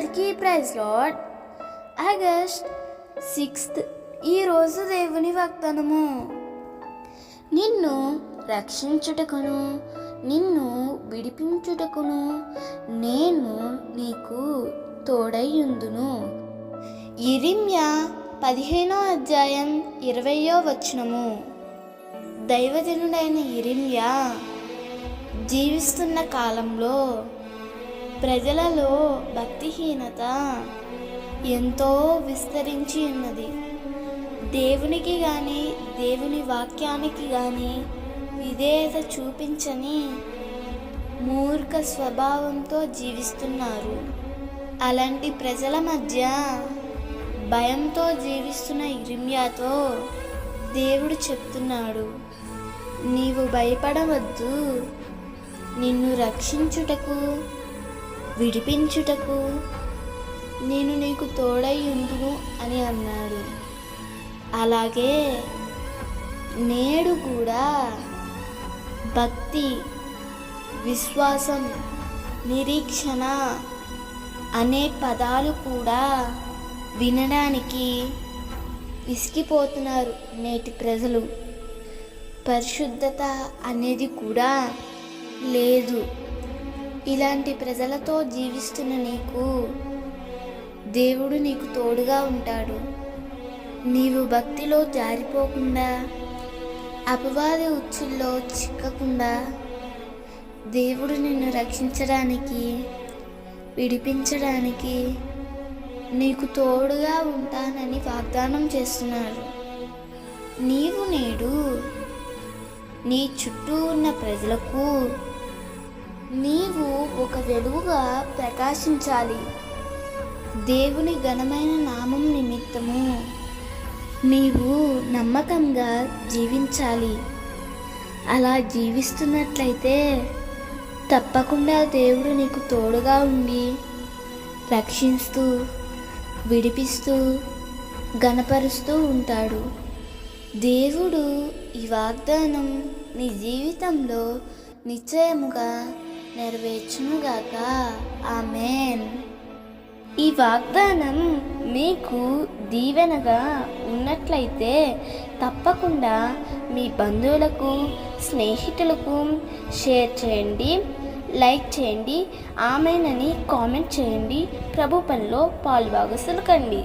అందరికీ praise lord. August 6th ఈరోజు దేవుని వాగ్దానము. నిన్ను రక్షించుటకును నిన్ను విడిపించుటకును నేను నీకు తోడైయుందును. యిర్మీయా 15వ అధ్యాయం 20వ వచనము. దైవజనుడైన యిర్మీయా జీవిస్తున్న కాలంలో ప్రజలలో భక్తిహీనత ఎంతో విస్తరించి ఉన్నది. దేవునికి కానీ దేవుని వాక్యానికి కానీ విధేయత చూపించని మూర్ఖ స్వభావంతో జీవిస్తున్నారు. అలాంటి ప్రజల మధ్య భయంతో జీవిస్తున్న యిర్మీయాతో దేవుడు చెప్తున్నాడు, నీవు భయపడవద్దు, నిన్ను రక్షించుటకు విడిపించుటకు నేను నీకు తోడై ఉందును అని అన్నాడు. అలాగే నేడు కూడా భక్తి, విశ్వాసం, నిరీక్షణ అనే పదాలు కూడా వినడానికి విసిగిపోతున్నారు నేటి ప్రజలు. పరిశుద్ధత అనేది కూడా లేదు. ఇలాంటి ప్రజలతో జీవిస్తున్న నీకు దేవుడు నీకు తోడుగా ఉంటాడు. నీవు భక్తిలో జారిపోకుండా, అపవాది ఉచ్చుల్లో చిక్కకుండా దేవుడు నిన్ను రక్షించడానికి, విడిపించడానికి నీకు తోడుగా ఉంటానని వాగ్దానం చేస్తున్నారు. నీవు నేడు నీ చుట్టూ ఉన్న ప్రజలకు నీవు ఒక వెలుగుగా ప్రకాశించాలి. దేవుని ఘనమైన నామం నిమిత్తము నీవు నమ్మకంగా జీవించాలి. అలా జీవిస్తున్నట్లయితే తప్పకుండా దేవుడు నీకు తోడుగా ఉండి రక్షిస్తూ, విడిపిస్తూ, ఘనపరుస్తూ ఉంటాడు. దేవుడు ఈ వాగ్దానం నీ జీవితంలో నిశ్చయముగా నెరవేర్చునుగాక. ఆమేన్. ఈ వాగ్దానం మీకు దీవెనగా ఉన్నట్లయితే తప్పకుండా మీ బంధువులకు, స్నేహితులకు షేర్ చేయండి, లైక్ చేయండి, ఆమేన్ అని కామెంట్ చేయండి. ప్రభు పనిలో పాలుభాగస్తులు కండి.